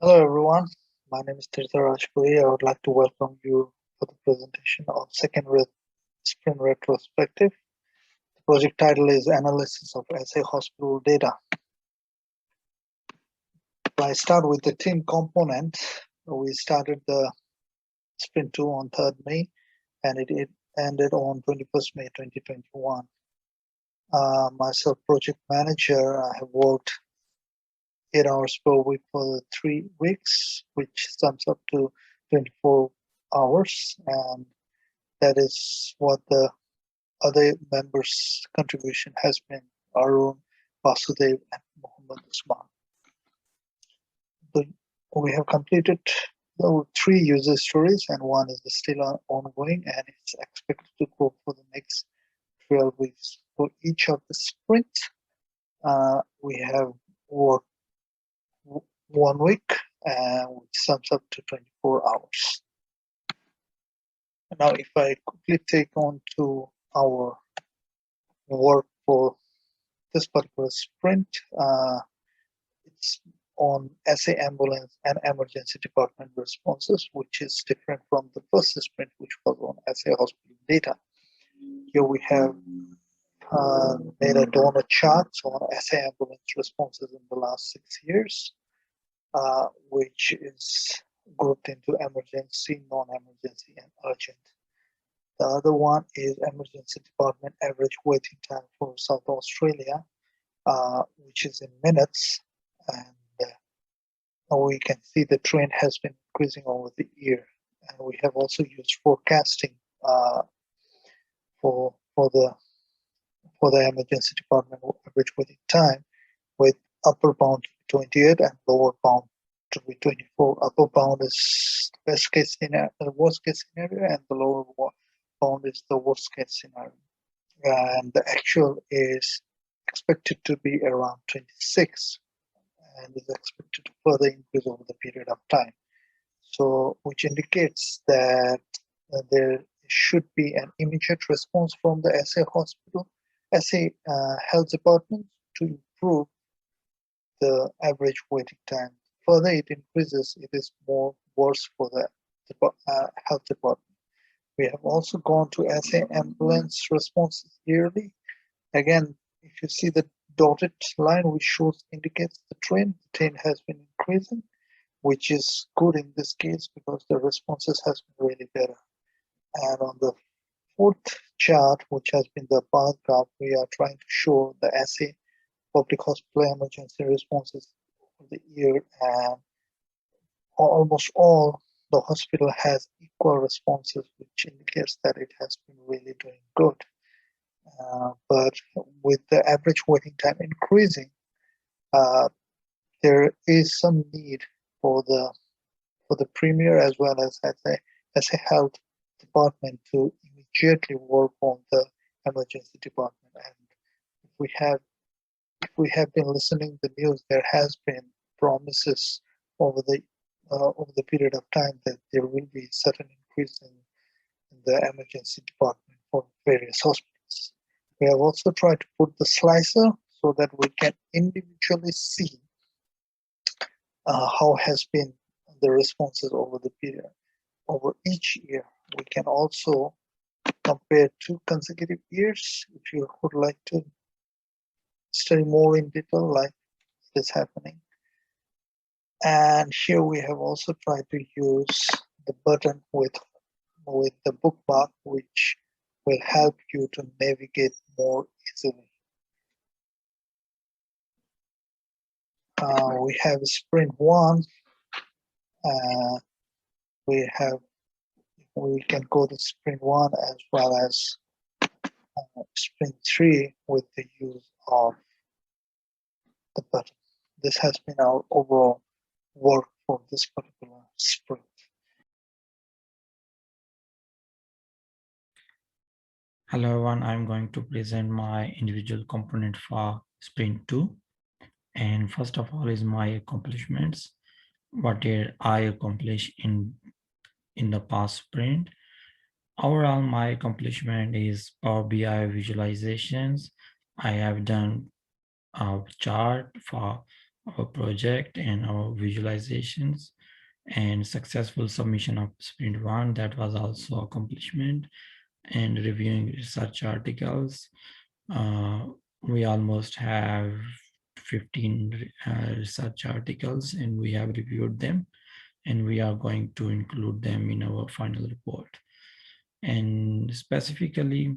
Hello everyone, my name is Tirtha Rajpuri. I would like to welcome you for the presentation of Sprint Retrospective. The project title is Analysis of SA Hospital Data. If I start with the team component, we started the Sprint 2 on 3rd May and it ended on 21st May 2021. Myself, project manager, I have worked 8 hours per week for the 3 weeks, which sums up to 24 hours, and that is what the other members' contribution has been: Arun, Vasudev, and Mohammed Usman. We have completed the 3 user stories, and one is still ongoing, and it's expected to go for the next 12 weeks. For each of the sprints, we have worked 1 week, which sums up to 24 hours. Now, if I quickly take on to our work for this particular sprint, it's on SA ambulance and emergency department responses, which is different from the first sprint, which was on SA hospital data. Here we have made a donor chart on SA ambulance responses in the last 6 years, which is grouped into emergency, non-emergency, and urgent. The other one is emergency department average waiting time for South Australia, which is in minutes, and we can see the trend has been increasing over the year. And we have also used forecasting for the emergency department average waiting time, with upper bound to be 28 and lower bound to be 24. Upper bound is the best case scenario, the worst case scenario, and the lower bound is the worst case scenario. And the actual is expected to be around 26, and is expected to further increase over the period of time. So, which indicates that there should be an immediate response from the SA health department to improve the average waiting time. Further it increases, it is more worse for the health department. We have also gone to SA ambulance responses yearly. Again, if you see the dotted line, which indicates the trend has been increasing, which is good in this case because the responses has been really better. And on the 4th chart, which has been the bar graph, we are trying to show the SA public hospital emergency responses of the year, and almost all the hospital has equal responses, which indicates that it has been really doing good. But with the average waiting time increasing, there is some need for the premier as well as a health department to immediately work on the emergency department. And if we have been listening to the news, there has been promises over the period of time that there will be certain increase in the emergency department for various hospitals. We have also tried to put the slicer so that we can individually see how has been the responses over the period, over each year. We can also compare 2 consecutive years if you would like to study more in detail, like this happening. And here we have also tried to use the button with the bookmark, which will help you to navigate more easily. We have sprint 1. We can go to sprint 1 as well as sprint 3 with the use of the button. This has been our overall work for this particular sprint. Hello everyone, I'm going to present my individual component for sprint 2. And first of all is my accomplishments. What did I accomplish in the past sprint? Overall, my accomplishment is Power BI visualizations. I have done a chart for our project and our visualizations and successful submission of sprint one. That was also accomplishment, and reviewing research articles. Uh, we almost have 15 research articles and we have reviewed them, and we are going to include them in our final report. And specifically,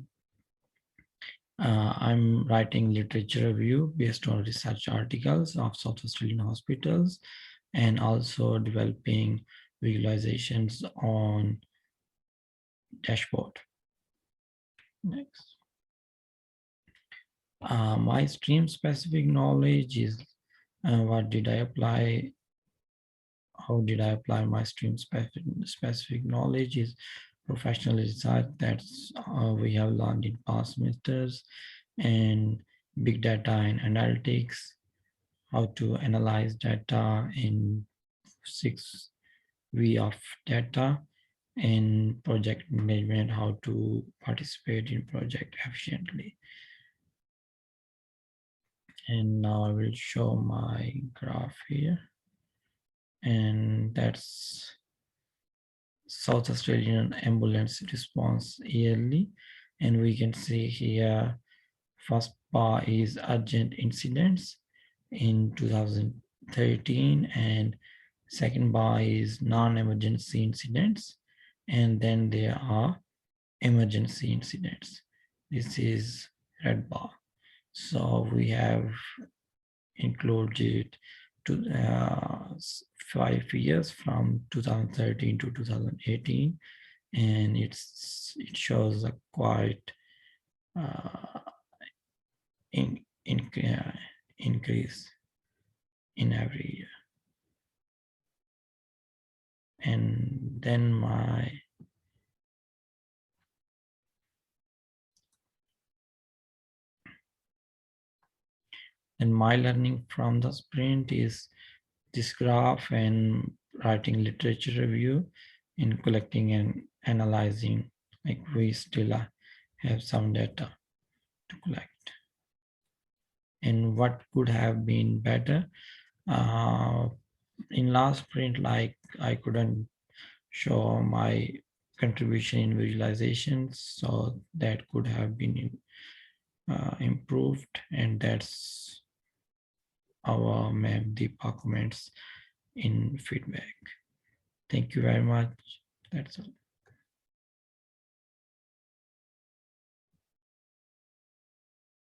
I'm writing literature review based on research articles of South Australian hospitals, and also developing visualizations on dashboard. Next. My stream specific knowledge is what did I apply? How did I apply my stream specific knowledge is professional research that's we have learned in past semesters, and big data and analytics, how to analyze data in 6V of data, and project management, how to participate in project efficiently. And now I will show my graph here, and that's South Australian ambulance response yearly. And we can see here, first bar is urgent incidents in 2013, and second bar is non-emergency incidents, and then there are emergency incidents. This is red bar. So we have included to 5 years from 2013 to 2018, and it shows a quite in, increase in every year. And then my learning from the sprint is this graph and writing literature review, in collecting and analyzing. Like we still have some data to collect. And what could have been better? In last sprint, like I couldn't show my contribution in visualizations, so that could have been improved, and that's our ma'am Deepa comments in feedback. Thank you very much. That's all.